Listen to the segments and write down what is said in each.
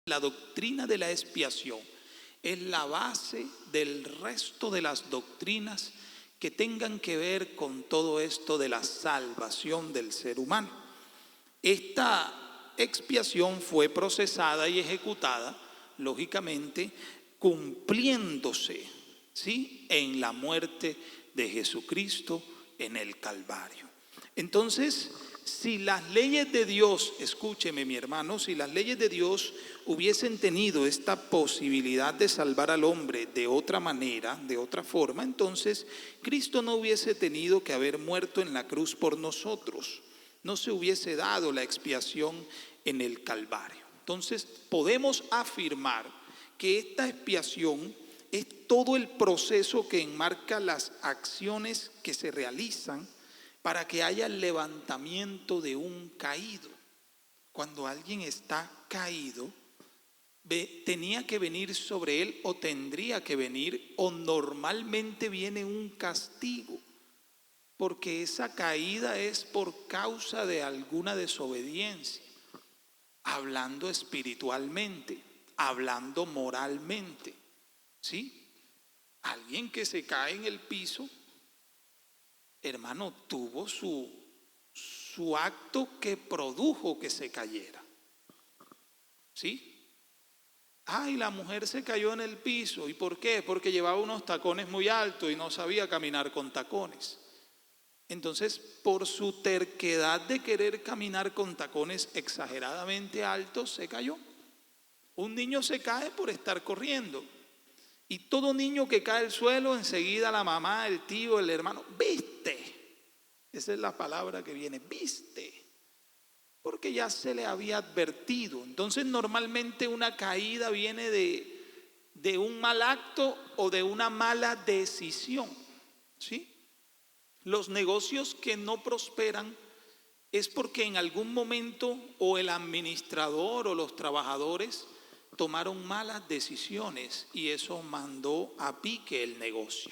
La doctrina de la expiación es la base del resto de las doctrinas que tengan que ver con todo esto de la salvación del ser humano. Esta expiación fue procesada y ejecutada, lógicamente, cumpliéndose, ¿sí?, en la muerte de Jesucristo en el Calvario. Entonces, si las leyes de Dios, escúcheme mi hermano, si las leyes de Dios hubiesen tenido esta posibilidad de salvar al hombre de otra manera, de otra forma, entonces Cristo no hubiese tenido que haber muerto en la cruz por nosotros. No se hubiese dado la expiación en el Calvario. Entonces podemos afirmar que esta expiación es todo el proceso que enmarca las acciones que se realizan para que haya el levantamiento de un caído. Cuando alguien está caído, tenía que venir sobre él o tendría que venir o normalmente viene un castigo, porque esa caída es por causa de alguna desobediencia, hablando espiritualmente, hablando moralmente, ¿sí? Alguien que se cae en el piso, hermano, tuvo su acto que produjo que se cayera, ¿sí? Ay, la mujer se cayó en el piso. ¿Y por qué? Porque llevaba unos tacones muy altos y no sabía caminar con tacones. Entonces, por su terquedad de querer caminar con tacones exageradamente altos, se cayó. Un niño se cae por estar corriendo. Y todo niño que cae al suelo, enseguida la mamá, el tío, el hermano, ¿viste? Esa es la palabra que viene, ¿viste? Porque ya se le había advertido. Entonces normalmente una caída viene de un mal acto o de una mala decisión, ¿sí? Los negocios que no prosperan es porque en algún momento o el administrador o los trabajadores tomaron malas decisiones y eso mandó a pique el negocio.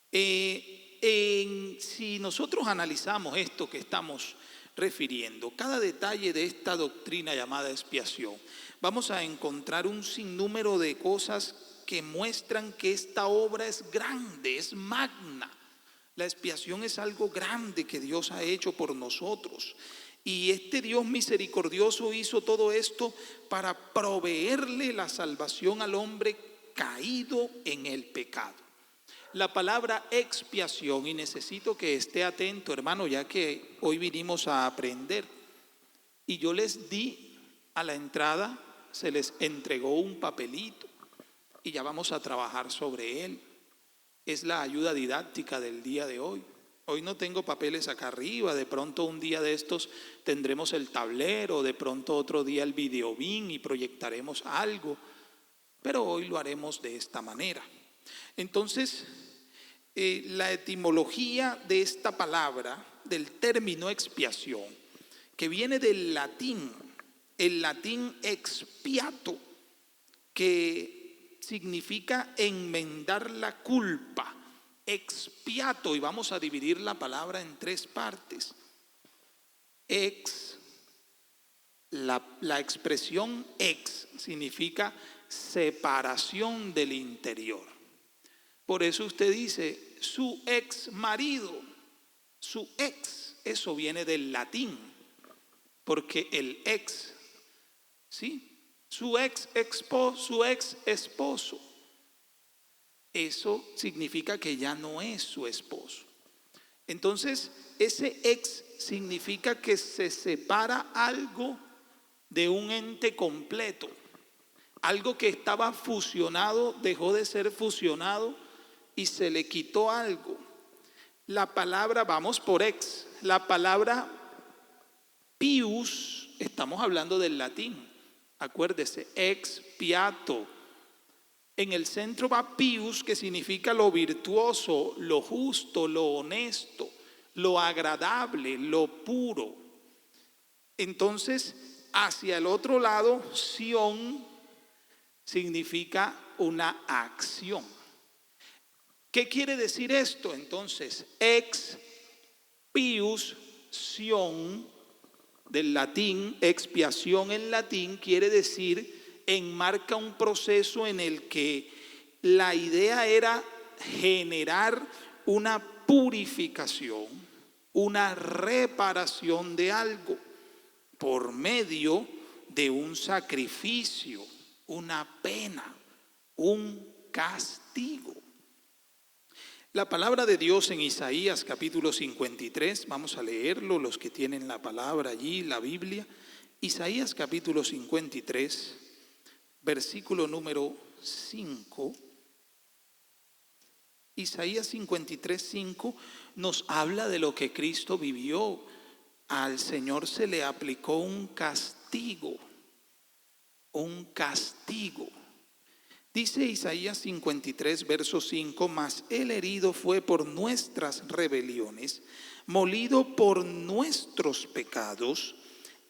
Si nosotros analizamos esto que estamos refiriendo, cada detalle de esta doctrina llamada expiación, vamos a encontrar un sinnúmero de cosas que muestran que esta obra es grande, es magna. La expiación es algo grande que Dios ha hecho por nosotros. Y este Dios misericordioso hizo todo esto para proveerle la salvación al hombre caído en el pecado. La palabra expiación, y necesito que esté atento, hermano, ya que hoy vinimos a aprender. Y yo les di a la entrada, se les entregó un papelito y ya vamos a trabajar sobre él. Es la ayuda didáctica del día de hoy. Hoy no tengo papeles acá arriba, de pronto un día de estos tendremos el tablero, de pronto otro día el videobin y proyectaremos algo, pero hoy lo haremos de esta manera. Entonces, la etimología de esta palabra, del término expiación, que viene del latín, el latín expiato, que significa enmendar la culpa, expiato, y vamos a dividir la palabra en tres partes. La expresión ex significa separación del interior. Por eso usted dice su ex marido, su ex, eso viene del latín, porque el ex, ¿sí? Su ex esposo, eso significa que ya no es su esposo. Entonces, ese ex significa que se separa algo de un ente completo. Algo que estaba fusionado dejó de ser fusionado y se le quitó algo. La palabra, vamos por ex, la palabra pius, estamos hablando del latín, acuérdese, expiato. En el centro va pius, que significa lo virtuoso, lo justo, lo honesto, lo agradable, lo puro. Entonces, hacia el otro lado, sion significa una acción. ¿Qué quiere decir esto? Entonces, ex pius sion, del latín, expiación en latín, quiere decir enmarca un proceso en el que la idea era generar una purificación, una reparación de algo por medio de un sacrificio, una pena, un castigo. La palabra de Dios en Isaías capítulo 53, vamos a leerlo, los que tienen la palabra allí, la Biblia. Isaías capítulo 53, versículo número 5. Isaías 53, 5 nos habla de lo que Cristo vivió. Al Señor se le aplicó un castigo, un castigo. Dice Isaías 53, verso 5, mas el herido fue por nuestras rebeliones, molido por nuestros pecados,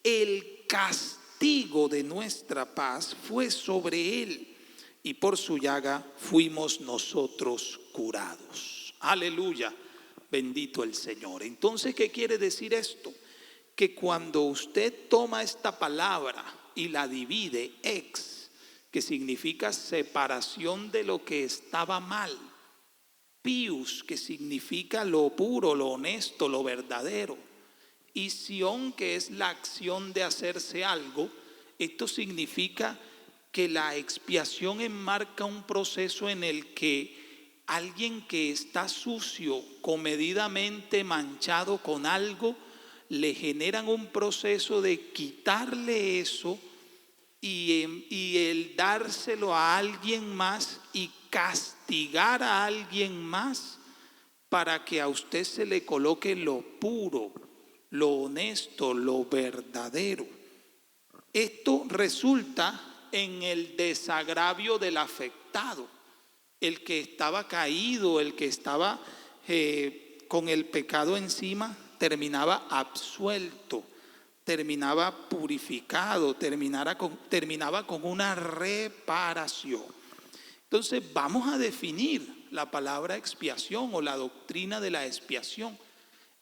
el castigo de nuestra paz fue sobre él, y por su llaga fuimos nosotros curados. Aleluya, bendito el Señor. Entonces, ¿qué quiere decir esto? Que cuando usted toma esta palabra y la divide, que significa separación de lo que estaba mal, pius, que significa lo puro, lo honesto, lo verdadero, y sion, que es la acción de hacerse algo, esto significa que la expiación enmarca un proceso en el que alguien que está sucio, comedidamente manchado con algo, le generan un proceso de quitarle eso y el dárselo a alguien más y castigar a alguien más para que a usted se le coloque lo puro, lo honesto, lo verdadero. Esto resulta en el desagravio del afectado, el que estaba caído, el que estaba con el pecado encima, terminaba absuelto, terminaba purificado, terminaba con una reparación. Entonces vamos a definir la palabra expiación o la doctrina de la expiación.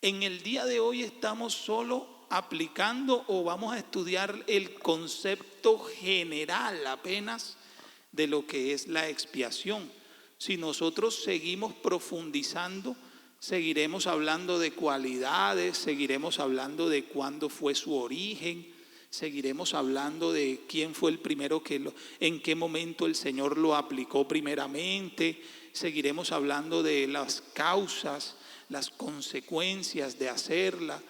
En el día de hoy estamos solo aplicando o vamos a estudiar el concepto general apenas de lo que es la expiación. Si nosotros seguimos profundizando, seguiremos hablando de cualidades, seguiremos hablando de cuándo fue su origen, seguiremos hablando de quién fue el primero en qué momento el Señor lo aplicó primeramente, seguiremos hablando de las causas, las consecuencias de hacerla,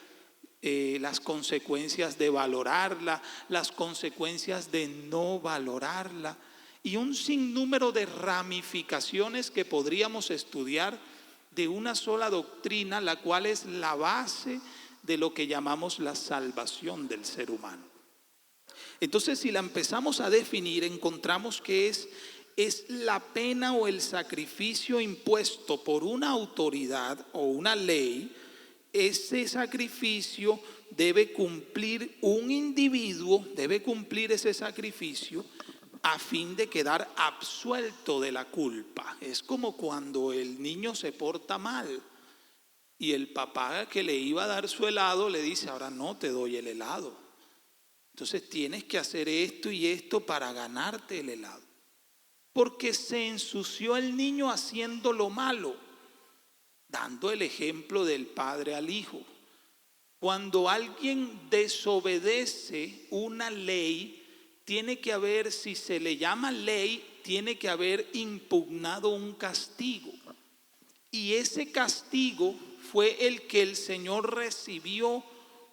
las consecuencias de valorarla, las consecuencias de no valorarla y un sinnúmero de ramificaciones que podríamos estudiar de una sola doctrina, la cual es la base de lo que llamamos la salvación del ser humano. Entonces, si la empezamos a definir, encontramos que es la pena o el sacrificio impuesto por una autoridad o una ley. Ese sacrificio debe cumplir un individuo, debe cumplir ese sacrificio a fin de quedar absuelto de la culpa. Es como cuando el niño se porta mal y el papá que le iba a dar su helado le dice, ahora no te doy el helado. Entonces tienes que hacer esto y esto para ganarte el helado. Porque se ensució el niño haciendo lo malo, dando el ejemplo del padre al hijo. Cuando alguien desobedece una ley, tiene que haber, si se le llama ley, tiene que haber impugnado un castigo. Y ese castigo fue el que el Señor recibió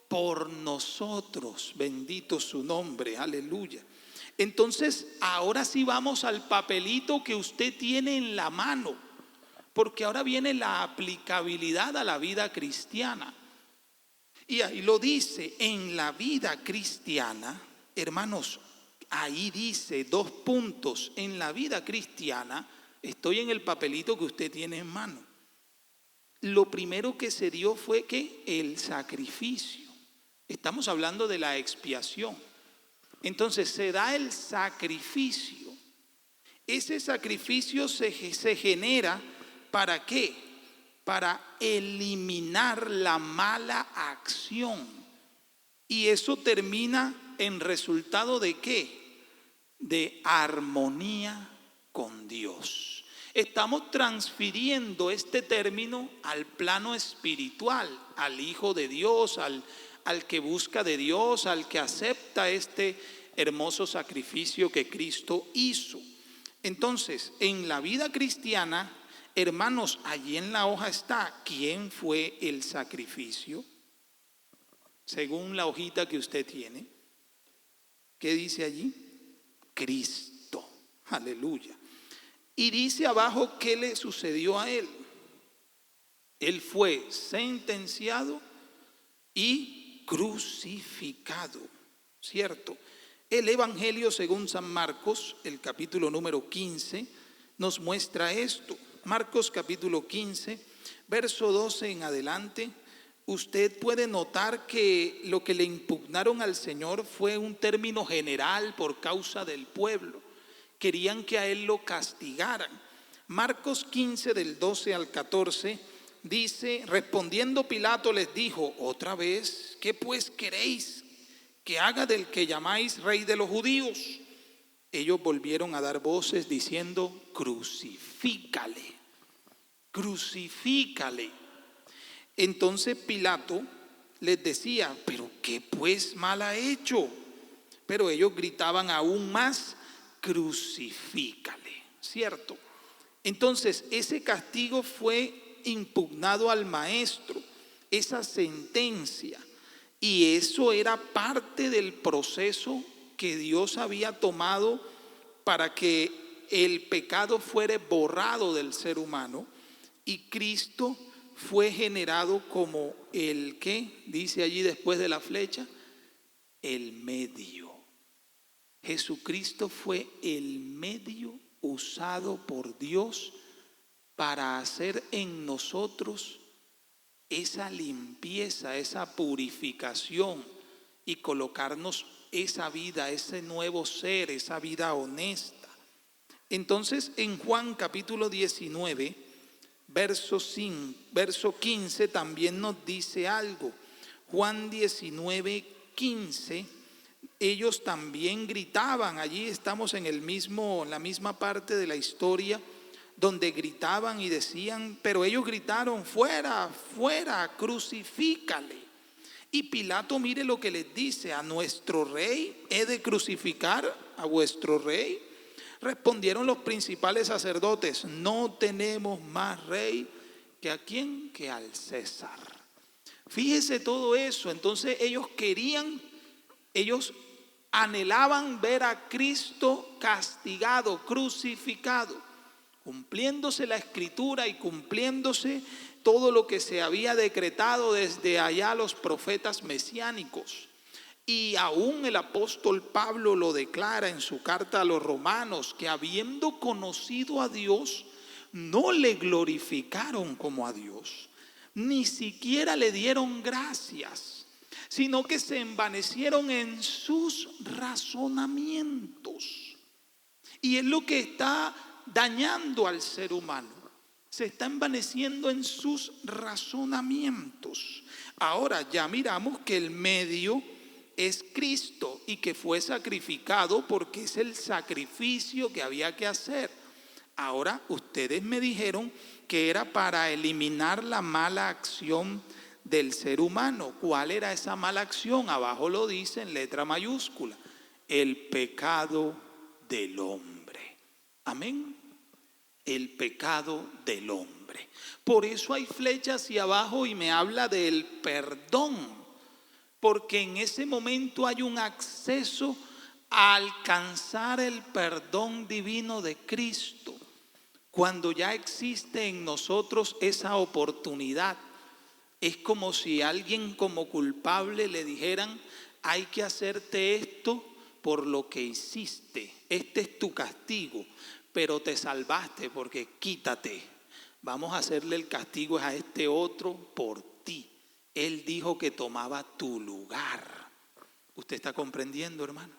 por nosotros. Bendito su nombre, aleluya. Entonces, ahora sí vamos al papelito que usted tiene en la mano, porque ahora viene la aplicabilidad a la vida cristiana. Y ahí lo dice, en la vida cristiana, hermanos, ahí dice 2 puntos, en la vida cristiana, estoy en el papelito que usted tiene en mano. Lo primero que se dio fue que el sacrificio. Estamos hablando de la expiación. Entonces se da el sacrificio. Ese sacrificio se genera ¿para qué? Para eliminar la mala acción. Y eso termina en resultado de ¿qué? de armonía con Dios. Estamos transfiriendo este término al plano espiritual, al Hijo de Dios, al que busca de Dios, al que acepta este hermoso sacrificio que Cristo hizo. Entonces, en la vida cristiana, hermanos, allí en la hoja está, ¿quién fue el sacrificio? Según la hojita que usted tiene, ¿qué dice allí? Cristo, aleluya. Y dice abajo qué le sucedió a él. Él fue sentenciado y crucificado, ¿cierto? El Evangelio según San Marcos, el capítulo número 15, nos muestra esto. Marcos capítulo 15, verso 12 en adelante. Usted puede notar que lo que le impugnaron al Señor fue un término general por causa del pueblo. Querían que a él lo castigaran. Marcos 15 del 12 al 14 dice, respondiendo Pilato les dijo, otra vez, ¿qué pues queréis que haga del que llamáis rey de los judíos? Ellos volvieron a dar voces diciendo, crucifícale, crucifícale. Entonces Pilato les decía, pero ¿qué pues mal ha hecho? Pero ellos gritaban aún más, crucifícale, ¿cierto? Entonces ese castigo fue impugnado al maestro, esa sentencia, y eso era parte del proceso que Dios había tomado para que el pecado fuera borrado del ser humano, y Cristo fue generado como el que dice allí después de la flecha, el medio. Jesucristo fue el medio usado por Dios para hacer en nosotros esa limpieza, esa purificación y colocarnos esa vida, ese nuevo ser, esa vida honesta. Entonces en Juan capítulo 19, verso 15 también nos dice algo. Juan 19, 15. Ellos también gritaban, allí estamos en la misma parte de la historia donde gritaban y decían, pero ellos gritaron, fuera, fuera, crucifícale. Y Pilato, mire lo que les dice, a nuestro rey he de crucificar, a vuestro rey. Respondieron los principales sacerdotes, no tenemos más rey que a quién, que al César. Fíjese todo eso, entonces ellos anhelaban ver a Cristo castigado, crucificado, cumpliéndose la escritura y cumpliéndose todo lo que se había decretado desde allá los profetas mesiánicos. Y aún el apóstol Pablo lo declara en su carta a los romanos, que habiendo conocido a Dios, no le glorificaron como a Dios, ni siquiera le dieron gracias, sino que se envanecieron en sus razonamientos. Y es lo que está dañando al ser humano. Se está envaneciendo en sus razonamientos. Ahora ya miramos que el medio es Cristo y que fue sacrificado porque es el sacrificio que había que hacer. Ahora ustedes me dijeron que era para eliminar la mala acción del ser humano. ¿Cuál era esa mala acción? Abajo lo dice en letra mayúscula, el pecado del hombre. Amén. El pecado del hombre. Por eso hay flechas hacia abajo y me habla del perdón, porque en ese momento hay un acceso a alcanzar el perdón divino de Cristo. Cuando ya existe en nosotros esa oportunidad, es como si alguien como culpable le dijeran, hay que hacerte esto por lo que hiciste, este es tu castigo, pero te salvaste porque quítate, vamos a hacerle el castigo a este otro por ti. Él dijo que tomaba tu lugar. ¿Usted está comprendiendo, hermano?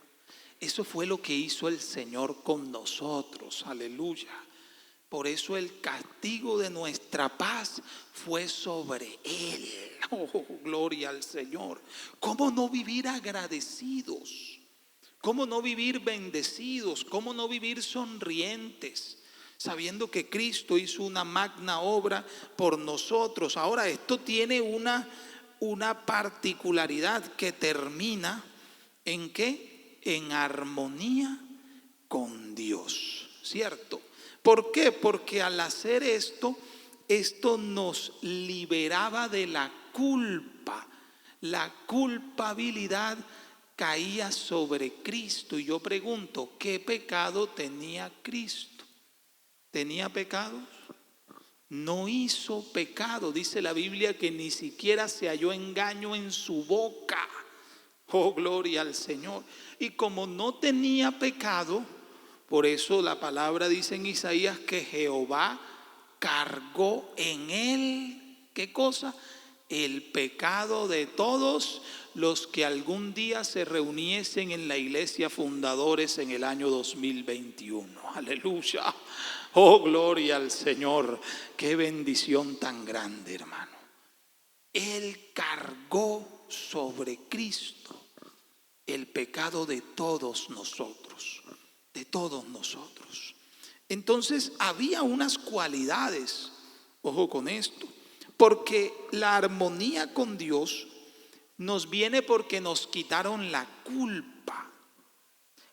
Eso fue lo que hizo el Señor con nosotros, aleluya. Por eso el castigo de nuestra paz fue sobre Él. Oh, gloria al Señor. ¿Cómo no vivir agradecidos ¿Cómo no vivir bendecidos? ¿Cómo no vivir sonrientes? Sabiendo que Cristo hizo una magna obra por nosotros. Ahora, esto tiene una particularidad que termina ¿en qué? En armonía con Dios, ¿cierto? ¿Por qué? Porque al hacer esto nos liberaba de la culpa. La culpabilidad caía sobre Cristo. Y yo pregunto, ¿qué pecado tenía Cristo? ¿Tenía pecados? No hizo pecado. Dice la Biblia que ni siquiera se halló engaño en su boca. Oh, gloria al Señor. Y como no tenía pecado, por eso la palabra dice en Isaías que Jehová cargó en él, ¿qué cosa? El pecado de todos los que algún día se reuniesen en la iglesia fundadores en el año 2021. Aleluya. Oh, gloria al Señor. Qué bendición tan grande, hermano. Él cargó sobre Cristo el pecado de todos nosotros, de todos nosotros. Entonces había unas cualidades, ojo con esto, porque la armonía con Dios nos viene porque nos quitaron la culpa.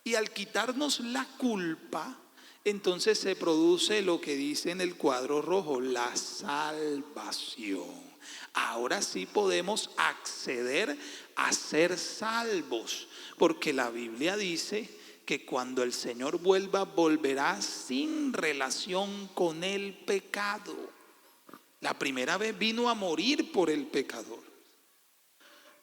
Y al quitarnos la culpa, entonces se produce lo que dice en el cuadro rojo, la salvación. Ahora sí podemos acceder a ser salvos, porque la Biblia dice que cuando el Señor vuelva, volverá sin relación con el pecado. La primera vez vino a morir por el pecador.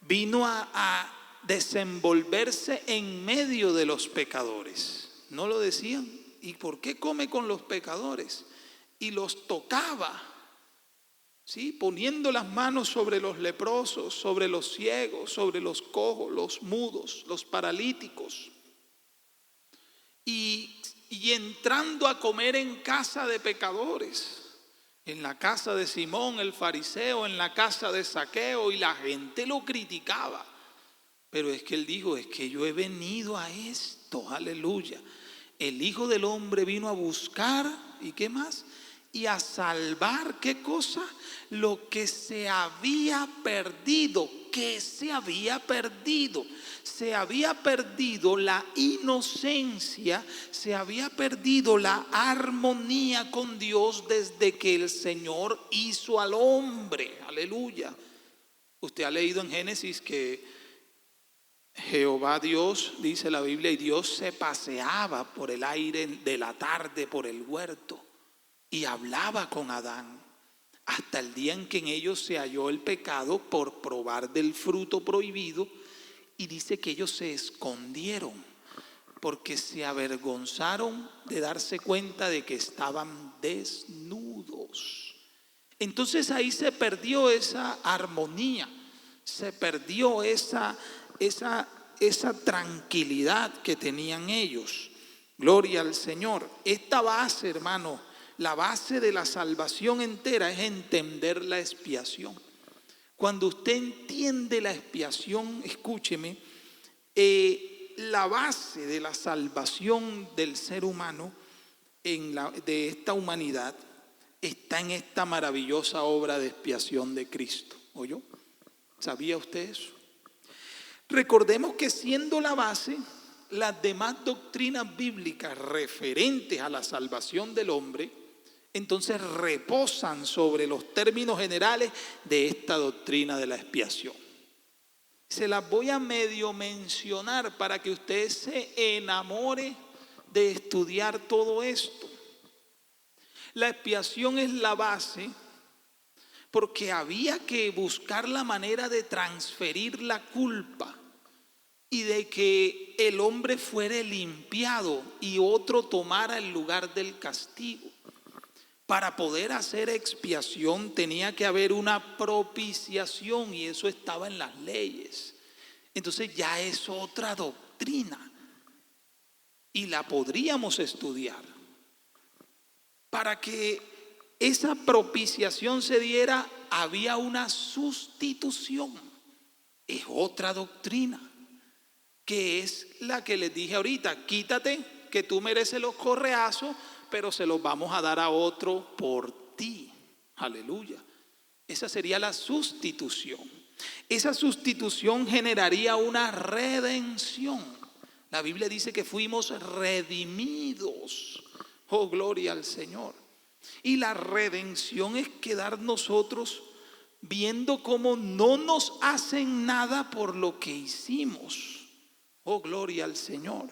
Vino a desenvolverse en medio de los pecadores. ¿No lo decían? ¿Y por qué come con los pecadores? Y los tocaba, ¿sí? Poniendo las manos sobre los leprosos, sobre los ciegos, sobre los cojos, los mudos, los paralíticos. Y entrando a comer en casa de pecadores, en la casa de Simón el fariseo, en la casa de Zaqueo, y la gente lo criticaba. Pero es que él dijo, es que yo he venido a esto, aleluya. El Hijo del Hombre vino a buscar, ¿y qué más? Y a salvar, ¿qué cosa? Lo que se había perdido. ¿Qué se había perdido? Se había perdido la inocencia, se había perdido la armonía con Dios desde que el Señor hizo al hombre. Aleluya. Usted ha leído en Génesis que Jehová Dios, dice la Biblia, y Dios se paseaba por el aire de la tarde, por el huerto, y hablaba con Adán, hasta el día en que en ellos se halló el pecado por probar del fruto prohibido, y dice que ellos se escondieron, porque se avergonzaron de darse cuenta de que estaban desnudos. Entonces ahí se perdió esa armonía, se perdió esa tranquilidad que tenían ellos. Gloria al Señor. Esta base, hermano, la base de la salvación entera es entender la expiación. Cuando usted entiende la expiación, escúcheme, la base de la salvación del ser humano, de esta humanidad, está en esta maravillosa obra de expiación de Cristo. ¿Oyó? ¿Sabía usted eso? Recordemos que siendo la base, las demás doctrinas bíblicas referentes a la salvación del hombre, entonces reposan sobre los términos generales de esta doctrina de la expiación. Se las voy a medio mencionar para que usted se enamore de estudiar todo esto. La expiación es la base porque había que buscar la manera de transferir la culpa y de que el hombre fuera limpiado y otro tomara el lugar del castigo. Para poder hacer expiación tenía que haber una propiciación y eso estaba en las leyes. Entonces ya es otra doctrina y la podríamos estudiar. Para que esa propiciación se diera, había una sustitución. Es otra doctrina. que es la que les dije ahorita: quítate, que tú mereces los correazos, pero se los vamos a dar a otro por ti. Aleluya. Esa sería la sustitución. Esa sustitución generaría una redención. La Biblia dice que fuimos redimidos. Oh, gloria al Señor. Y la redención es quedar nosotros viendo cómo no nos hacen nada por lo que hicimos. Oh, gloria al Señor.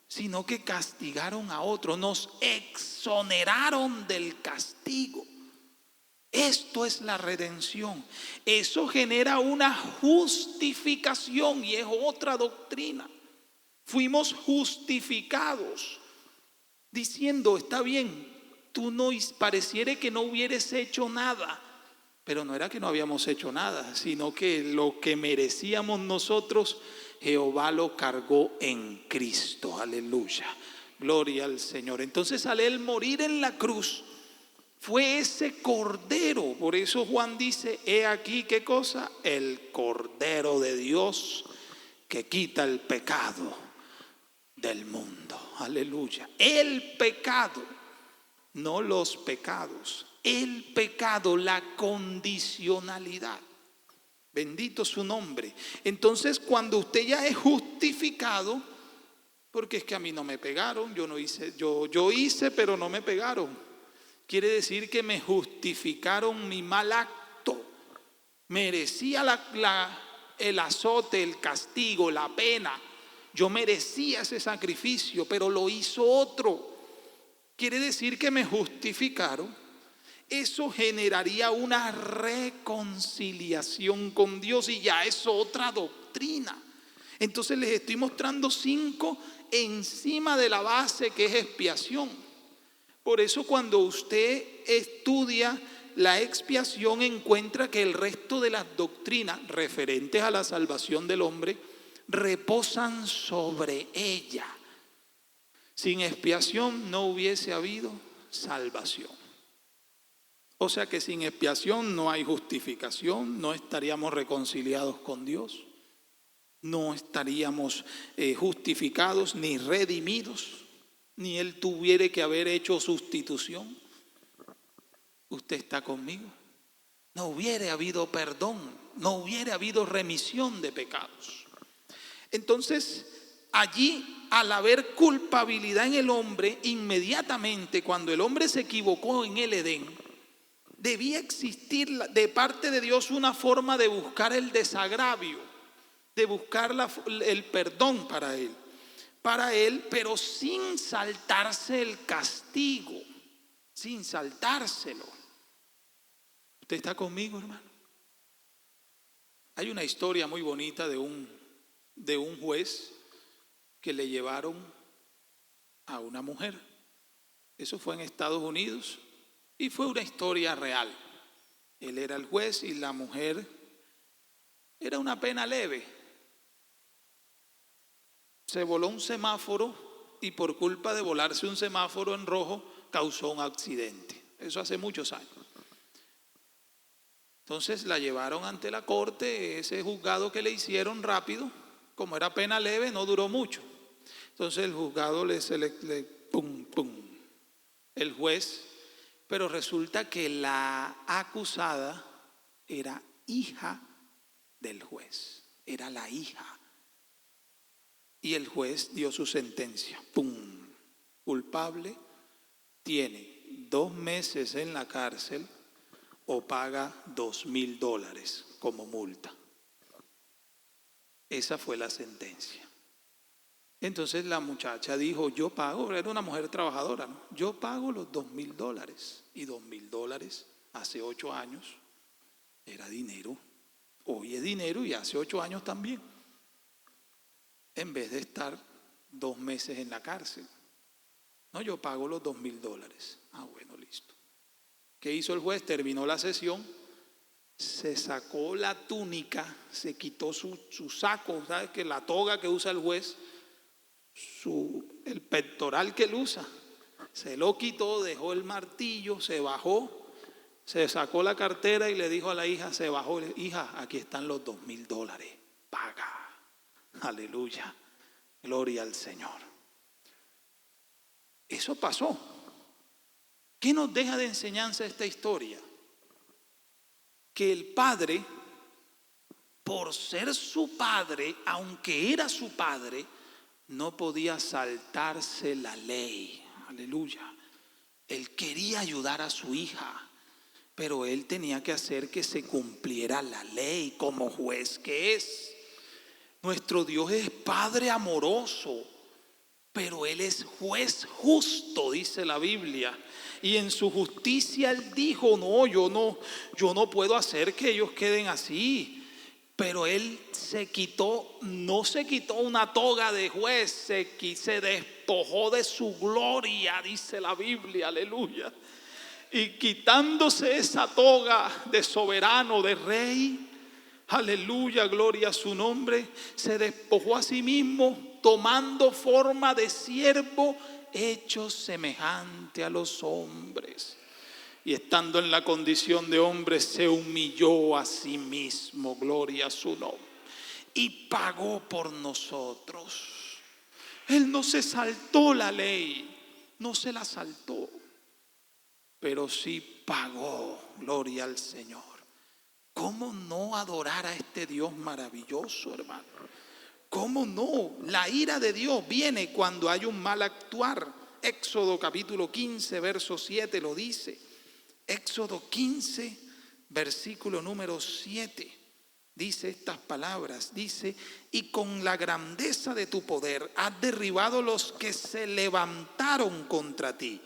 Sino que castigaron a otro, nos exoneraron del castigo. Esto es la redención. Eso genera una justificación y es otra doctrina. Fuimos justificados, diciendo: está bien, tú no pareciere que no hubieras hecho nada, pero no era que no habíamos hecho nada, sino que lo que merecíamos nosotros, Jehová lo cargó en Cristo. Aleluya, gloria al Señor. Entonces, al Él morir en la cruz, fue ese cordero. Por eso Juan dice: he aquí, ¿qué cosa? El cordero de Dios que quita el pecado del mundo. Aleluya. El pecado, no los pecados. El pecado, la condicionalidad. Bendito su nombre. Entonces, cuando usted ya es justificado, porque es que a mí no me pegaron, yo no hice, yo hice, pero no me pegaron. Quiere decir que me justificaron mi mal acto. Merecía el azote, el castigo, la pena. Yo merecía ese sacrificio, pero lo hizo otro. Quiere decir que me justificaron. Eso generaría una reconciliación con Dios y ya es otra doctrina. Entonces les estoy mostrando 5 encima de la base que es expiación. Por eso cuando usted estudia la expiación, encuentra que el resto de las doctrinas referentes a la salvación del hombre reposan sobre ella. Sin expiación no hubiese habido salvación. O sea que sin expiación no hay justificación, no estaríamos reconciliados con Dios, no estaríamos justificados ni redimidos, ni Él tuviera que haber hecho sustitución. ¿Usted está conmigo? No hubiera habido perdón, no hubiera habido remisión de pecados. Entonces, allí, al haber culpabilidad en el hombre, inmediatamente cuando el hombre se equivocó en el Edén, debía existir de parte de Dios una forma de buscar el desagravio, de buscar el perdón para él, pero sin saltarse el castigo, sin saltárselo. ¿Usted está conmigo, hermano? Hay una historia muy bonita de un juez que le llevaron a una mujer. Eso fue en Estados Unidos y fue una historia real. Él era el juez y la mujer era una pena leve. Se voló un semáforo y por culpa de volarse un semáforo en rojo causó un accidente. Eso hace muchos años. Entonces la llevaron ante la corte, ese juzgado que le hicieron rápido, como era pena leve, no duró mucho. Entonces el juzgado el juez, pero resulta que la acusada era hija del juez, era la hija. Y el juez dio su sentencia, culpable, tiene 2 meses en la cárcel o paga $2,000 como multa. Esa fue la sentencia. Entonces la muchacha dijo: yo pago, era una mujer trabajadora, ¿no? Yo pago los $2,000. Y $2,000 hace 8 años era dinero. Hoy es dinero y hace 8 años también. En vez de estar 2 meses en la cárcel. No, yo pago los $2,000. Ah, bueno, listo. ¿Qué hizo el juez? Terminó la sesión, se sacó la túnica, se quitó su saco, ¿sabes? Que la toga que usa el juez, el pectoral que él usa, se lo quitó, dejó el martillo, se bajó, se sacó la cartera y le dijo a la hija, se bajó: hija, aquí están los $2,000, paga. Aleluya, gloria al Señor. Eso pasó. ¿Qué nos deja de enseñanza esta historia? Que el padre, por ser su padre, aunque era su padre, no podía saltarse la ley. Aleluya. Él quería ayudar a su hija, pero él tenía que hacer que se cumpliera la ley como juez que es. Nuestro Dios es Padre amoroso, pero Él es juez justo, dice la Biblia. Y en su justicia Él dijo, yo no puedo hacer que ellos queden así. Pero Él no se quitó una toga de juez, se despojó de su gloria, dice la Biblia, aleluya. Y quitándose esa toga de soberano, de rey, aleluya, gloria a su nombre, se despojó a sí mismo, tomando forma de siervo, hecho semejante a los hombres. Y estando en la condición de hombre, se humilló a sí mismo, gloria a su nombre, y pagó por nosotros. Él no se saltó la ley, no se la saltó, pero sí pagó, gloria al Señor. ¿Cómo no adorar a este Dios maravilloso, hermano? ¿Cómo no? La ira de Dios viene cuando hay un mal actuar. Éxodo capítulo 15, verso 7 lo dice. Éxodo 15, versículo número 7. Dice estas palabras, dice, y con la grandeza de tu poder has derribado los que se levantaron contra ti.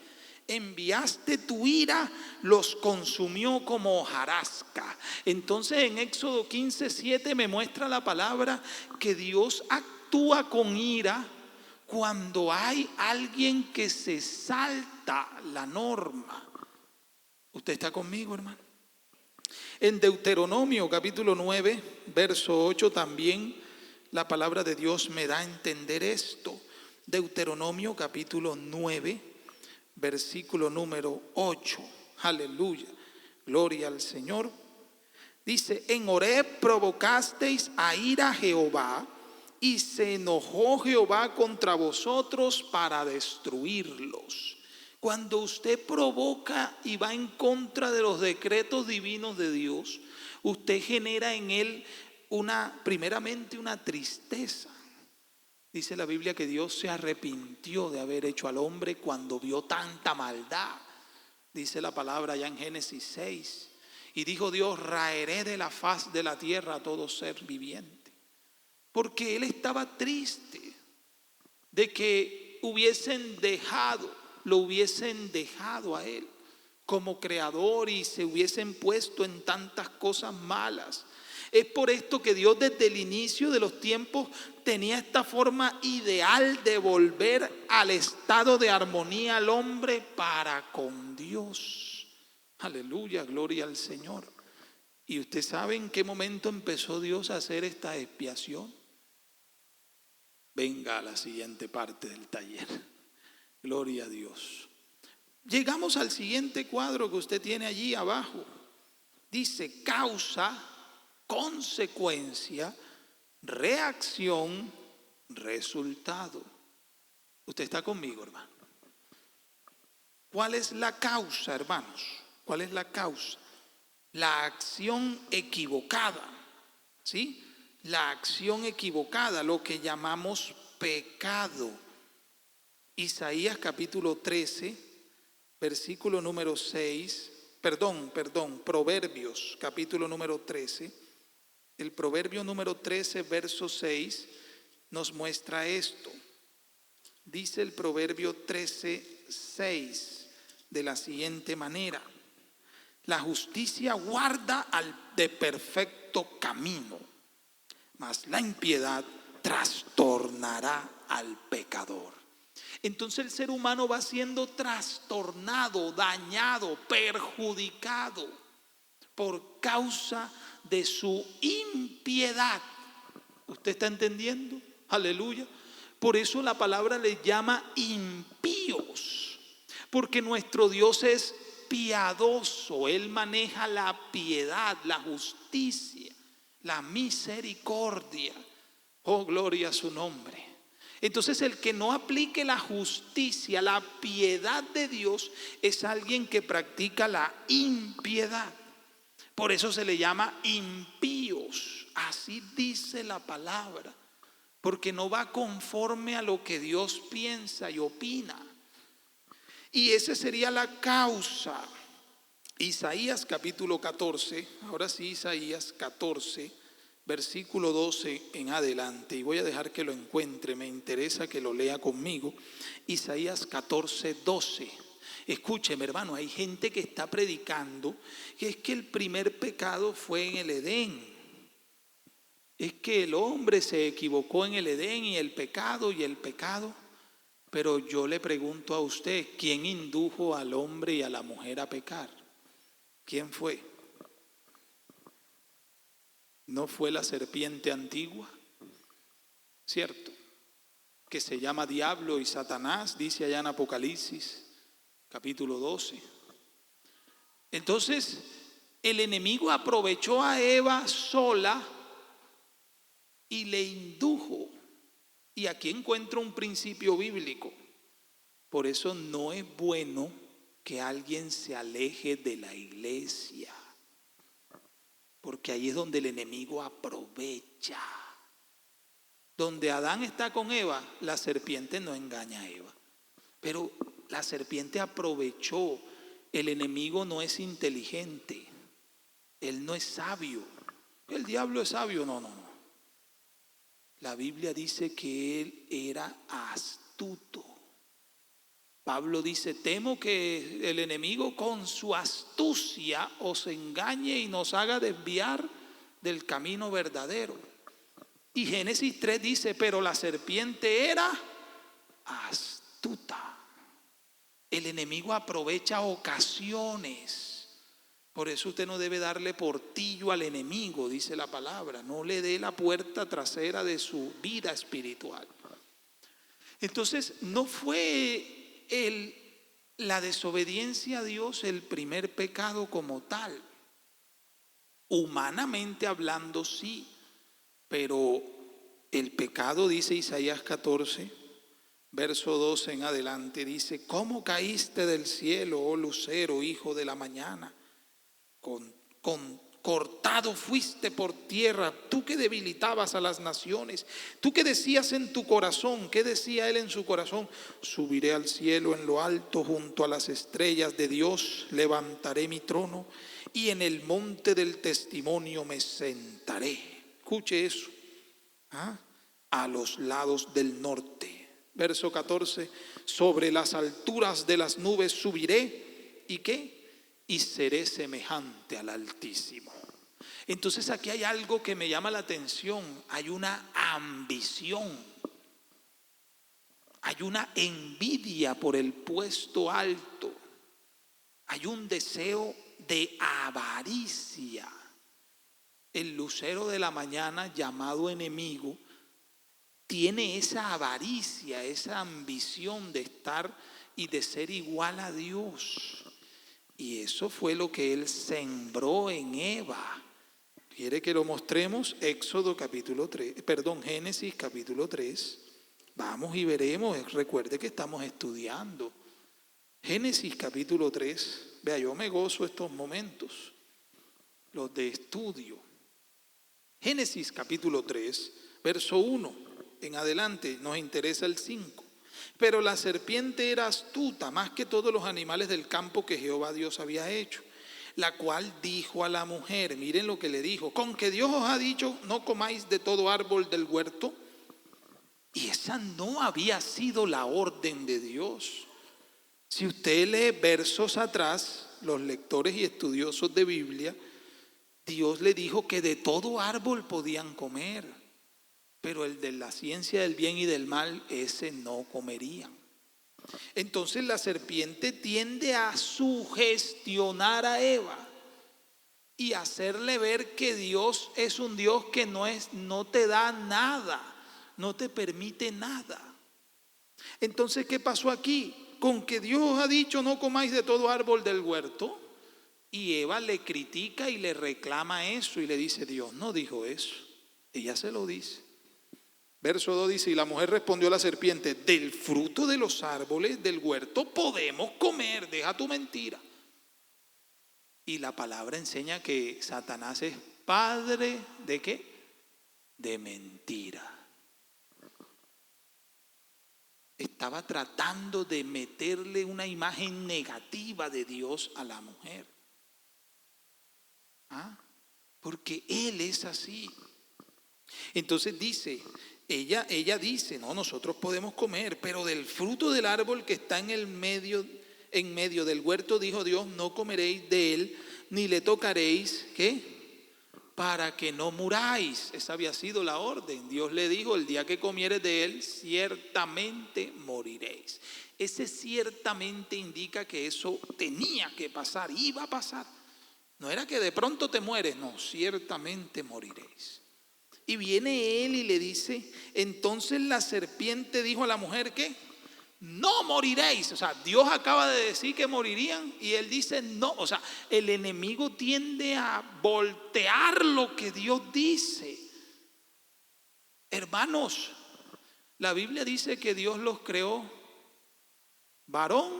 Enviaste tu ira, los consumió como hojarasca. Entonces en Éxodo 15, 7 me muestra la palabra que Dios actúa con ira cuando hay alguien que se salta la norma. ¿Usted está conmigo, hermano? En Deuteronomio capítulo 9, verso 8 también la palabra de Dios me da a entender esto. Deuteronomio capítulo 9, versículo número 8. Aleluya. Gloria al Señor. Dice, en Horeb provocasteis a ira a Jehová, y se enojó Jehová contra vosotros para destruirlos. Cuando usted provoca y va en contra de los decretos divinos de Dios, usted genera en él primeramente una tristeza. Dice la Biblia que Dios se arrepintió de haber hecho al hombre cuando vio tanta maldad. Dice la palabra allá en Génesis 6. Y dijo Dios, raeré de la faz de la tierra a todo ser viviente. Porque él estaba triste de que lo hubiesen dejado a él como creador y se hubiesen puesto en tantas cosas malas. Es por esto que Dios desde el inicio de los tiempos tenía esta forma ideal de volver al estado de armonía al hombre para con Dios. Aleluya, gloria al Señor. ¿Y usted sabe en qué momento empezó Dios a hacer esta expiación? Venga a la siguiente parte del taller. Gloria a Dios. Llegamos al siguiente cuadro que usted tiene allí abajo. Dice causa, consecuencia, reacción, resultado. ¿Usted está conmigo, hermano? ¿Cuál es la causa, hermanos? ¿Cuál es la causa? La acción equivocada, ¿sí? La acción equivocada, lo que llamamos pecado. Isaías capítulo 13, versículo número 6, Proverbios capítulo número 13, el proverbio número 13, verso 6, nos muestra esto. Dice el proverbio 13, 6, de la siguiente manera: la justicia guarda al de perfecto camino, mas la impiedad trastornará al pecador. Entonces el ser humano va siendo trastornado, dañado, perjudicado por causa de su impiedad. ¿Usted está entendiendo? Aleluya. Por eso la palabra le llama impíos, porque nuestro Dios es piadoso. Él maneja la piedad, la justicia, la misericordia. Oh, gloria a su nombre. Entonces el que no aplique la justicia, la piedad de Dios, es alguien que practica la impiedad. Por eso se le llama impíos. Así dice la palabra. Porque no va conforme a lo que Dios piensa y opina. Y esa sería la causa. Isaías capítulo 14, ahora sí, Isaías 14, versículo 12 en adelante. Y voy a dejar que lo encuentre, me interesa que lo lea conmigo. Isaías 14, 12. Escúcheme, hermano, hay gente que está predicando que es que el primer pecado fue en el Edén. Es que el hombre se equivocó en el Edén y el pecado. Pero yo le pregunto a usted, ¿quién indujo al hombre y a la mujer a pecar? ¿Quién fue? ¿No fue la serpiente antigua? ¿Cierto? Que se llama diablo y Satanás, dice allá en Apocalipsis, capítulo 12. Entonces, el enemigo aprovechó a Eva sola y le indujo. Y aquí encuentro un principio bíblico. Por eso no es bueno que alguien se aleje de la iglesia. Porque ahí es donde el enemigo aprovecha. Donde Adán está con Eva, la serpiente no engaña a Eva. Pero la serpiente aprovechó. El enemigo no es inteligente. Él no es sabio. El diablo es sabio. No. La Biblia dice que él era astuto. Pablo dice, temo que el enemigo con su astucia os engañe y nos haga desviar del camino verdadero. Y Génesis 3 dice, pero la serpiente era astuta. El enemigo aprovecha ocasiones. Por eso usted no debe darle portillo al enemigo, dice la palabra. No le dé la puerta trasera de su vida espiritual. Entonces, no fue la desobediencia a Dios el primer pecado como tal. Humanamente hablando, sí. Pero el pecado, dice Isaías 14, verso 12 en adelante, dice, ¿cómo caíste del cielo, oh lucero, hijo de la mañana? Cortado fuiste por tierra, tú que debilitabas a las naciones, tú que decías en tu corazón, ¿qué decía él en su corazón? Subiré al cielo en lo alto, junto a las estrellas de Dios, levantaré mi trono y en el monte del testimonio me sentaré. Escuche eso, a los lados del norte. Verso 14, sobre las alturas de las nubes subiré, ¿y qué? Y seré semejante al Altísimo. Entonces aquí hay algo que me llama la atención. Hay una ambición. Hay una envidia por el puesto alto. Hay un deseo de avaricia. El lucero de la mañana, llamado enemigo, tiene esa avaricia, esa ambición de estar y de ser igual a Dios. Y eso fue lo que él sembró en Eva. ¿Quiere que lo mostremos? Génesis capítulo 3. Vamos y veremos. Recuerde que estamos estudiando. Génesis capítulo 3. Vea, yo me gozo estos momentos, los de estudio. Génesis capítulo 3, verso 1 en adelante, nos interesa el 5. Pero la serpiente era astuta más que todos los animales del campo que Jehová Dios había hecho, la cual dijo a la mujer, miren lo que le dijo, con que Dios os ha dicho, no comáis de todo árbol del huerto. Y esa no había sido la orden de Dios. Si usted lee versos atrás, los lectores y estudiosos de Biblia, Dios le dijo que de todo árbol podían comer. Pero el de la ciencia del bien y del mal, ese no comerían. Entonces la serpiente tiende a sugestionar a Eva y hacerle ver que Dios es un Dios que no te da nada, no te permite nada. Entonces, ¿qué pasó aquí? Con que Dios ha dicho no comáis de todo árbol del huerto, y Eva le critica y le reclama eso y le dice, Dios no dijo eso. Ella se lo dice. Verso 2 dice, y la mujer respondió a la serpiente, del fruto de los árboles del huerto podemos comer, deja tu mentira. Y la palabra enseña que Satanás es padre ¿de qué? De mentira. Estaba tratando de meterle una imagen negativa de Dios a la mujer. ¿Ah? Porque él es así. Entonces dice, ella dice, no, nosotros podemos comer, pero del fruto del árbol que está en medio del huerto, dijo Dios, no comeréis de él, ni le tocaréis, ¿qué? Para que no muráis. Esa había sido la orden. Dios le dijo, el día que comieres de él, ciertamente moriréis. Ese ciertamente indica que eso tenía que pasar, iba a pasar. No era que de pronto te mueres, no, ciertamente moriréis. Y viene él y le dice, entonces la serpiente dijo a la mujer, ¿qué? No moriréis. O sea, Dios acaba de decir que morirían y él dice no. O sea, el enemigo tiende a voltear lo que Dios dice. Hermanos, la Biblia dice que Dios los creó varón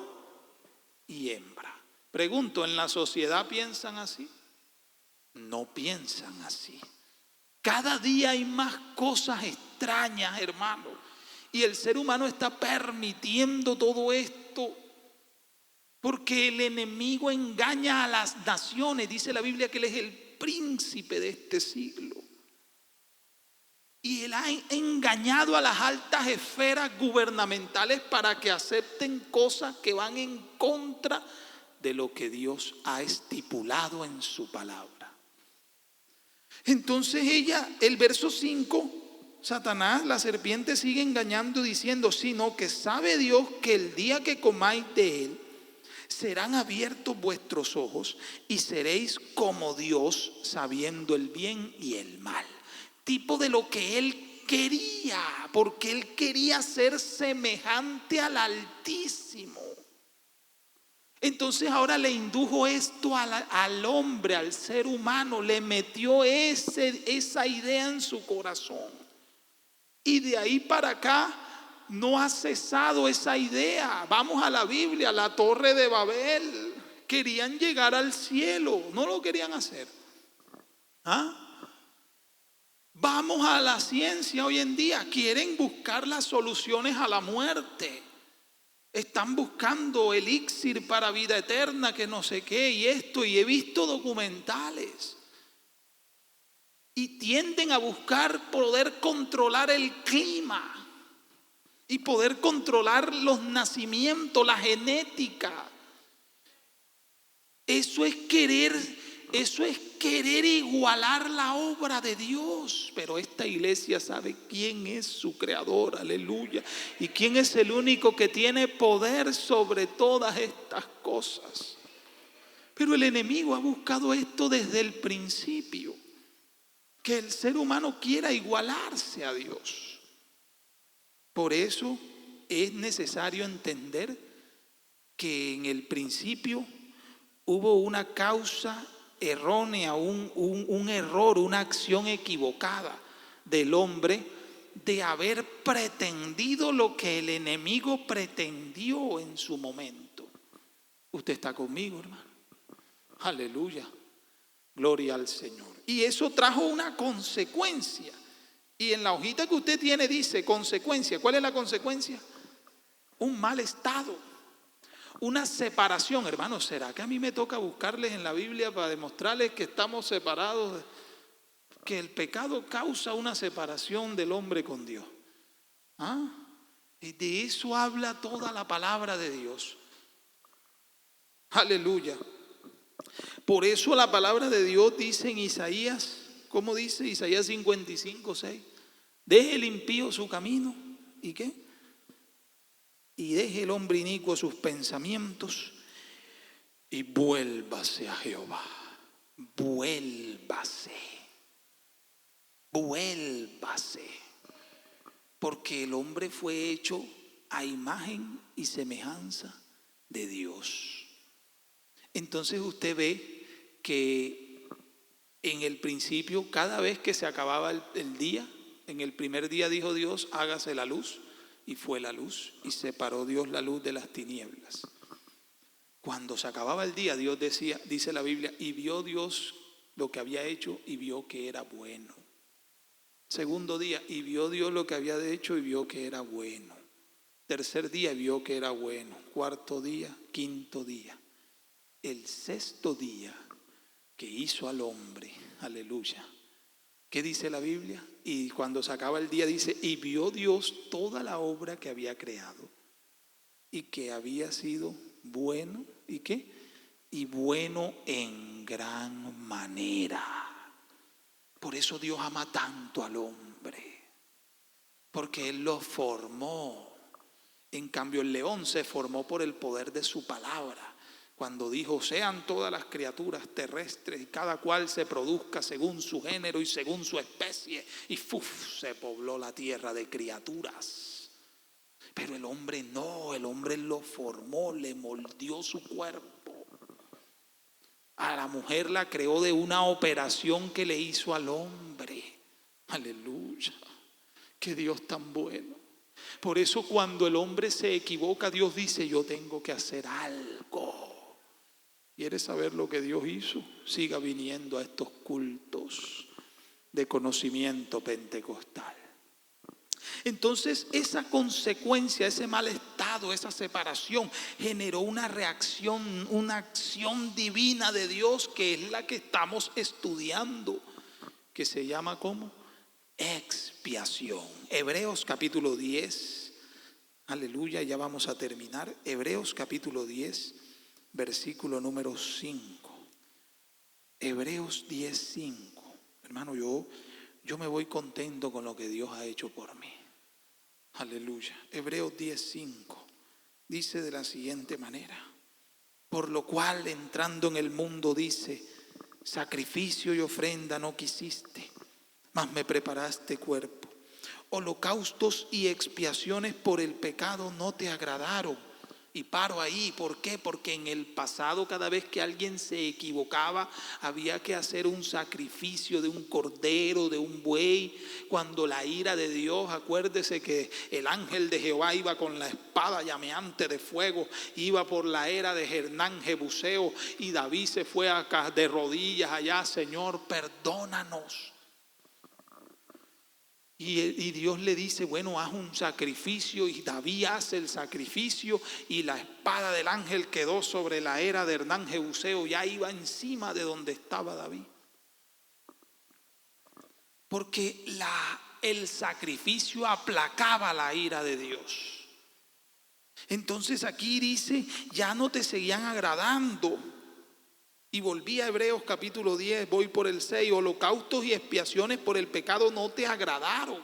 y hembra. Pregunto, ¿en la sociedad piensan así? No piensan así. Cada día hay más cosas extrañas, hermano. Y el ser humano está permitiendo todo esto porque el enemigo engaña a las naciones. Dice la Biblia que él es el príncipe de este siglo. Y él ha engañado a las altas esferas gubernamentales para que acepten cosas que van en contra de lo que Dios ha estipulado en su palabra. Entonces el verso 5, Satanás, la serpiente, sigue engañando diciendo, sino que sabe Dios que el día que comáis de él, serán abiertos vuestros ojos y seréis como Dios, sabiendo el bien y el mal. Tipo de lo que él quería, porque él quería ser semejante al Altísimo. Entonces ahora le indujo esto al hombre, al ser humano, le metió esa idea en su corazón. Y de ahí para acá no ha cesado esa idea. Vamos a la Biblia, a la Torre de Babel. Querían llegar al cielo, no lo querían hacer. ¿Ah? Vamos a la ciencia hoy en día, quieren buscar las soluciones a la muerte. Están buscando elixir para vida eterna, que no sé qué, y esto, y he visto documentales. Y tienden a buscar poder controlar el clima y poder controlar los nacimientos, la genética. Eso es querer igualar la obra de Dios. Pero esta iglesia sabe quién es su creador, aleluya, y quién es el único que tiene poder sobre todas estas cosas. Pero el enemigo ha buscado esto desde el principio, que el ser humano quiera igualarse a Dios. Por eso es necesario entender que en el principio hubo una causa errónea, un error, una acción equivocada del hombre de haber pretendido lo que el enemigo pretendió en su momento. Usted está conmigo, hermano. Aleluya. Gloria al Señor. Y eso trajo una consecuencia. Y en la hojita que usted tiene dice consecuencia. ¿Cuál es la consecuencia? Un mal estado. Una separación, hermanos. ¿Será que a mí me toca buscarles en la Biblia para demostrarles que estamos separados? Que el pecado causa una separación del hombre con Dios. ¿Ah? Y de eso habla toda la palabra de Dios. Aleluya. Por eso la palabra de Dios dice en Isaías, ¿cómo dice? Isaías 55:6. Deje el impío su camino. ¿Y qué? Y deje el hombre inicuo sus pensamientos y vuélvase a Jehová. Vuélvase. Vuélvase. Porque el hombre fue hecho a imagen y semejanza de Dios. Entonces usted ve que en el principio, cada vez que se acababa el día, En el primer día dijo Dios, hágase la luz, y fue la luz, y separó Dios la luz de las tinieblas. Cuando se acababa el día, Dios decía, dice la Biblia, y vio Dios lo que había hecho y vio que era bueno. Segundo día, y vio Dios lo que había hecho y vio que era bueno. Tercer día, vio que era bueno. Cuarto día, quinto día. El sexto día que hizo al hombre, aleluya. ¿Qué dice la Biblia? Y cuando se acaba el día dice, y vio Dios toda la obra que había creado y que había sido bueno, ¿y qué? Y bueno en gran manera. Por eso Dios ama tanto al hombre, porque Él lo formó. En cambio el león se formó por el poder de su palabra. Cuando dijo, sean todas las criaturas terrestres y cada cual se produzca según su género y según su especie. Y se pobló la tierra de criaturas. Pero el hombre no, el hombre lo formó, le moldeó su cuerpo. A la mujer la creó de una operación que le hizo al hombre. Aleluya, qué Dios tan bueno. Por eso cuando el hombre se equivoca, Dios dice, yo tengo que hacer algo. ¿Quieres saber lo que Dios hizo? Siga viniendo a estos cultos de conocimiento pentecostal. Entonces esa consecuencia, ese mal estado, esa separación generó una reacción, una acción divina de Dios que es la que estamos estudiando, que se llama ¿cómo? Expiación. Hebreos capítulo 10, aleluya, ya vamos a terminar. Hebreos capítulo 10, versículo número 5. Hebreos 10, 5. Hermano, yo me voy contento con lo que Dios ha hecho por mí. Aleluya. Hebreos 10, 5. Dice de la siguiente manera. Por lo cual entrando en el mundo dice, sacrificio y ofrenda no quisiste, mas me preparaste cuerpo. Holocaustos y expiaciones por el pecado no te agradaron. Y paro ahí, ¿por qué? Porque en el pasado cada vez que alguien se equivocaba había que hacer un sacrificio de un cordero, de un buey. Cuando la ira de Dios, acuérdese que el ángel de Jehová iba con la espada llameante de fuego, iba por la era de Hernán Jebuseo y David se fue acá de rodillas allá, Señor, perdónanos. Y Dios le dice, bueno, haz un sacrificio, y David hace el sacrificio y la espada del ángel quedó sobre la era de Hernán Jebuseo, ya iba encima de donde estaba David. Porque el sacrificio aplacaba la ira de Dios. Entonces aquí dice, ya no te seguían agradando. Y volví a Hebreos capítulo 10, voy por el 6, holocaustos y expiaciones por el pecado no te agradaron.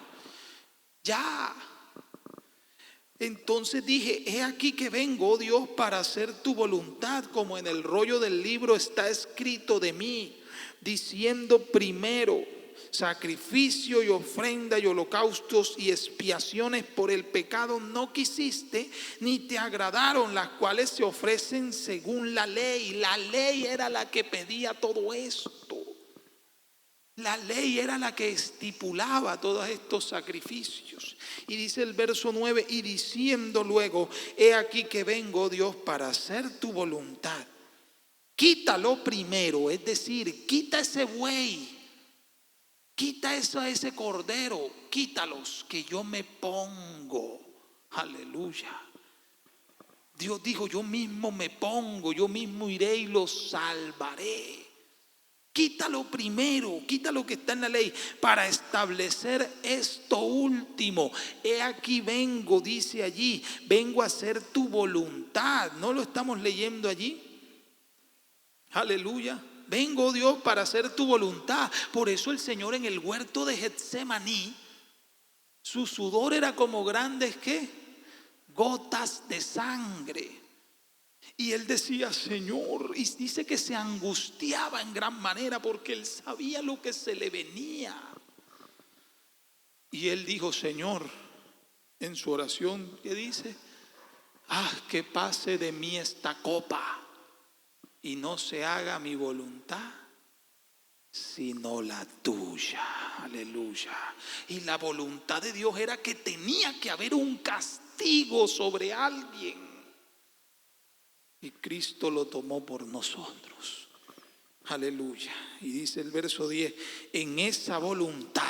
Ya. Entonces dije, he aquí que vengo, oh Dios, para hacer tu voluntad, como en el rollo del libro está escrito de mí, diciendo primero, sacrificio y ofrenda y holocaustos y expiaciones por el pecado no quisiste, ni te agradaron, las cuales se ofrecen según la ley. La ley era la que pedía todo esto. La ley era la que estipulaba todos estos sacrificios. Y dice el verso 9, y diciendo luego, he aquí que vengo, Dios, para hacer tu voluntad. Quítalo primero, es decir, quita ese buey. Quita ese cordero, quítalos, que yo me pongo. Aleluya. Dios dijo, yo mismo me pongo, yo mismo iré y los salvaré. Quítalo primero, quita lo que está en la ley para establecer esto último. He aquí vengo, dice allí, vengo a hacer tu voluntad. ¿No lo estamos leyendo allí? Aleluya. Vengo, Dios, para hacer tu voluntad. Por eso el Señor en el huerto de Getsemaní, su sudor era como grandes, ¿qué? Gotas de sangre. Y él decía, Señor, y dice que se angustiaba en gran manera porque él sabía lo que se le venía. Y él dijo, Señor, en su oración, ¿qué dice? Que pase de mí esta copa y no se haga mi voluntad, sino la tuya. Aleluya. Y la voluntad de Dios era que tenía que haber un castigo sobre alguien. Y Cristo lo tomó por nosotros. Aleluya. Y dice el verso 10, en esa voluntad,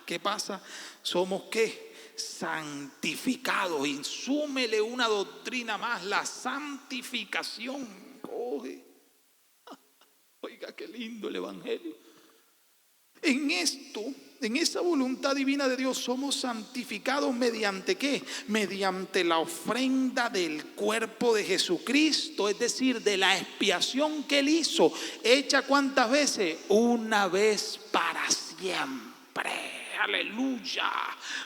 ¿qué pasa? Somos ¿qué? Santificados. Y súmele una doctrina más, la santificación. Oiga, qué lindo el evangelio. En esto, en esa voluntad divina de Dios, somos santificados mediante ¿qué? Mediante la ofrenda del cuerpo de Jesucristo, es decir, de la expiación que Él hizo, hecha ¿cuántas veces? Una vez para siempre. Aleluya,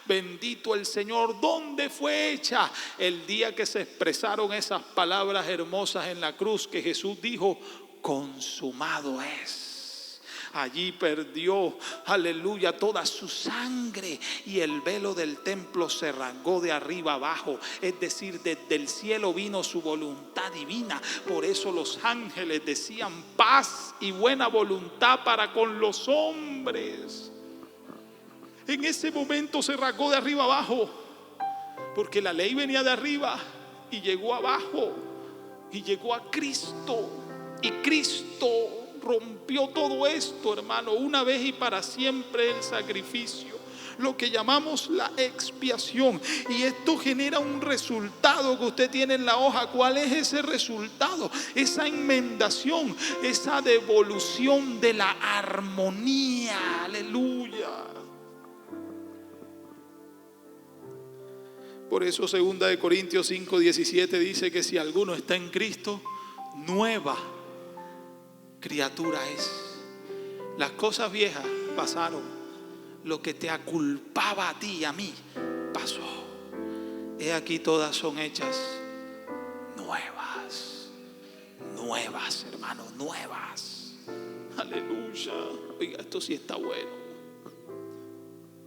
bendito el Señor. ¿Dónde fue hecha? El día que se expresaron esas palabras hermosas en la cruz, que Jesús dijo, consumado es. Allí perdió, aleluya, toda su sangre y el velo del templo se rasgó de arriba abajo. Es decir, desde el cielo vino su voluntad divina. Por eso los ángeles decían paz y buena voluntad para con los hombres. En ese momento se rasgó de arriba abajo, porque la ley venía de arriba y llegó abajo y llegó a Cristo. Y Cristo rompió todo esto, hermano, una vez y para siempre el sacrificio, lo que llamamos la expiación. Y esto genera un resultado que usted tiene en la hoja. ¿Cuál es ese resultado? Esa enmendación, esa devolución de la armonía. Aleluya. Por eso 2 Corintios 5:17 dice que si alguno está en Cristo, nueva criatura es. Las cosas viejas pasaron. Lo que te aculpaba a ti y a mí pasó. He aquí todas son hechas nuevas. Nuevas, hermano, nuevas. Aleluya. Oiga, esto sí está bueno.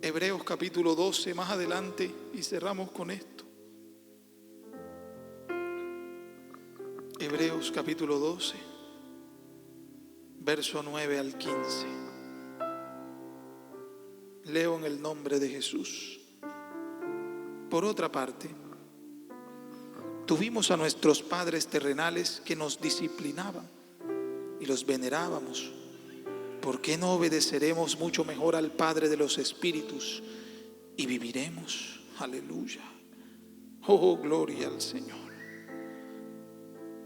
Hebreos capítulo 12, más adelante, y cerramos con esto. Hebreos capítulo 12, verso 9 al 15. Leo en el nombre de Jesús. Por otra parte, tuvimos a nuestros padres terrenales que nos disciplinaban y los venerábamos. ¿Por qué no obedeceremos mucho mejor al Padre de los Espíritus y viviremos? Aleluya. Oh, gloria al Señor.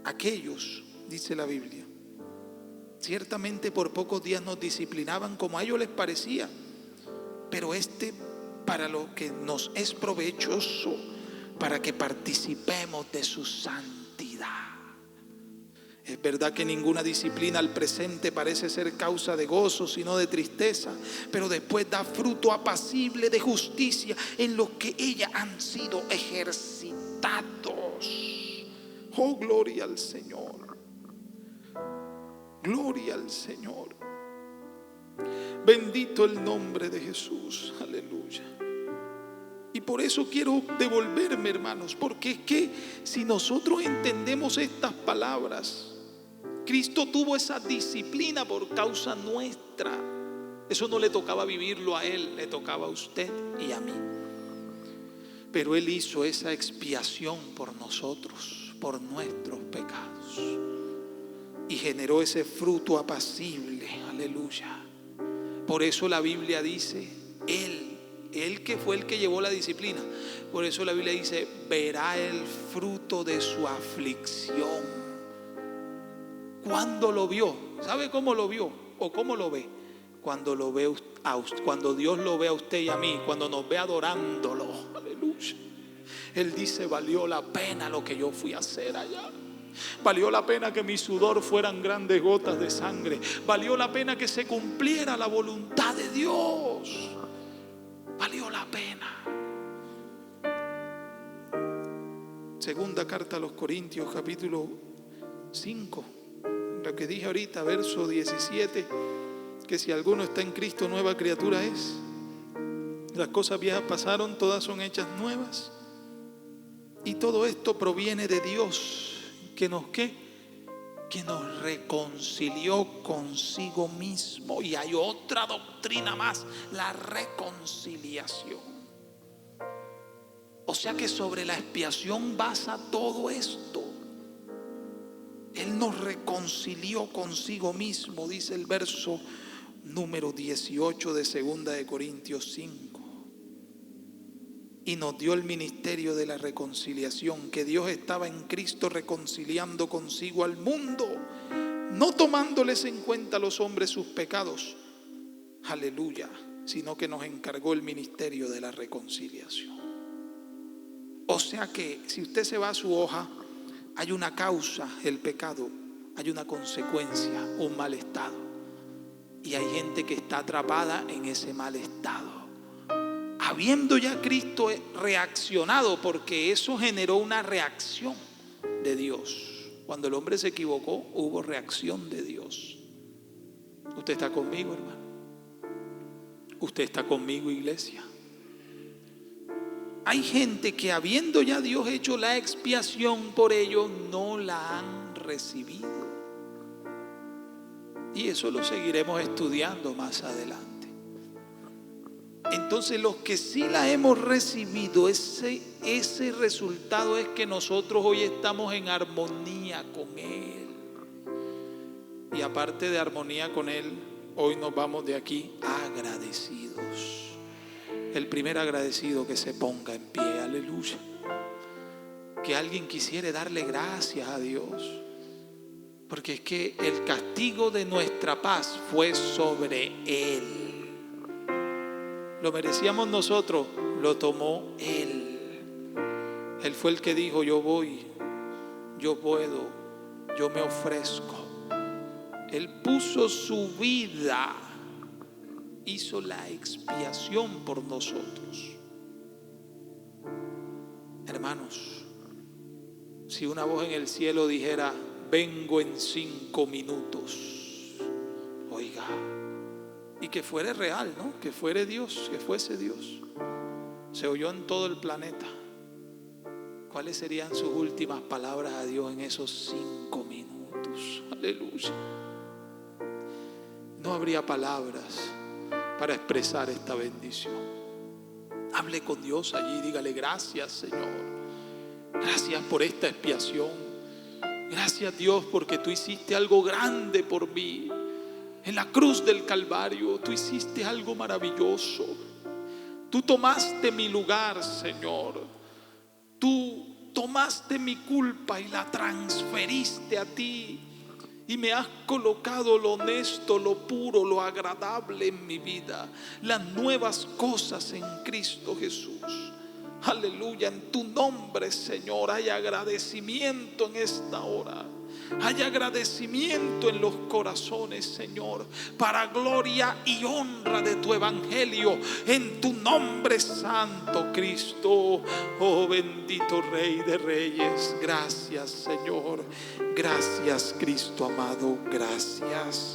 Aquellos, dice la Biblia, ciertamente por pocos días nos disciplinaban como a ellos les parecía, pero para lo que nos es provechoso, para que participemos de su santidad. Es verdad que ninguna disciplina al presente parece ser causa de gozo, sino de tristeza, pero después da fruto apacible de justicia en los que ellas han sido ejercitados. Oh, gloria al Señor. Gloria al Señor. Bendito el nombre de Jesús. Aleluya. Y por eso quiero devolverme, hermanos, porque es que si nosotros entendemos estas palabras, Cristo tuvo esa disciplina por causa nuestra. Eso no le tocaba vivirlo a Él, le tocaba a usted y a mí. Pero Él hizo esa expiación por nosotros, por nuestros pecados, y generó ese fruto apacible. Aleluya. Por eso la Biblia dice, Él que fue el que llevó la disciplina, por eso la Biblia dice, verá el fruto de su aflicción. ¿Cuándo lo vio? ¿Sabe cómo lo vio? ¿O cómo lo ve? Cuando Dios lo ve a usted y a mí, cuando nos ve adorándolo. Aleluya. Él dice, valió la pena lo que yo fui a hacer allá. Valió la pena que mi sudor fueran grandes gotas de sangre. Valió la pena que se cumpliera la voluntad de Dios. Valió la pena. Segunda carta a los Corintios, capítulo 5. Lo que dije ahorita, verso 17, que si alguno está en Cristo, nueva criatura es. Las cosas viejas pasaron, todas son hechas nuevas. Y todo esto proviene de Dios, que nos que nos reconcilió consigo mismo. Y hay otra doctrina más, la reconciliación. O sea que sobre la expiación basa todo esto. Él nos reconcilió consigo mismo, dice el verso número 18 de 2 de Corintios 5. Y nos dio el ministerio de la reconciliación, que Dios estaba en Cristo reconciliando consigo al mundo, no tomándoles en cuenta a los hombres sus pecados. Aleluya. Sino que nos encargó el ministerio de la reconciliación. O sea que si usted se va a su hoja, hay una causa, el pecado, hay una consecuencia, un mal estado. Y hay gente que está atrapada en ese mal estado. Habiendo ya Cristo reaccionado, porque eso generó una reacción de Dios. Cuando el hombre se equivocó, hubo reacción de Dios. ¿Usted está conmigo, hermano? ¿Usted está conmigo, iglesia? Hay gente que habiendo ya Dios hecho la expiación por ellos, no la han recibido. Y eso lo seguiremos estudiando más adelante. Entonces los que sí la hemos recibido, ese resultado es que nosotros hoy estamos en armonía con Él. Y aparte de armonía con Él, hoy nos vamos de aquí agradecidos. El primer agradecido que se ponga en pie, aleluya. Que alguien quisiera darle gracias a Dios. Porque es que el castigo de nuestra paz fue sobre Él. Lo merecíamos nosotros, lo tomó Él. Él fue el que dijo: yo voy, yo puedo, yo me ofrezco. Él puso su vida, hizo la expiación por nosotros. Hermanos, si una voz en el cielo dijera: vengo en 5 minutos, oiga, y que fuera real, ¿no? Que fuera Dios, que fuese Dios. Se oyó en todo el planeta. ¿Cuáles serían sus últimas palabras a Dios en esos 5 minutos? Aleluya. No habría palabras para expresar esta bendición. Hable con Dios allí, dígale: gracias, Señor. Gracias por esta expiación. Gracias, Dios, porque tú hiciste algo grande por mí. En la cruz del Calvario tú hiciste algo maravilloso. Tú tomaste mi lugar, Señor. Tú tomaste mi culpa y la transferiste a ti. Y me has colocado lo honesto, lo puro, lo agradable en mi vida. Las nuevas cosas en Cristo Jesús. Aleluya. En tu nombre, Señor, hay agradecimiento en esta hora. Hay agradecimiento en los corazones, Señor, para gloria y honra de tu evangelio. En tu nombre santo, Cristo. Oh bendito Rey de Reyes. Gracias, Señor. Gracias, Cristo amado. Gracias.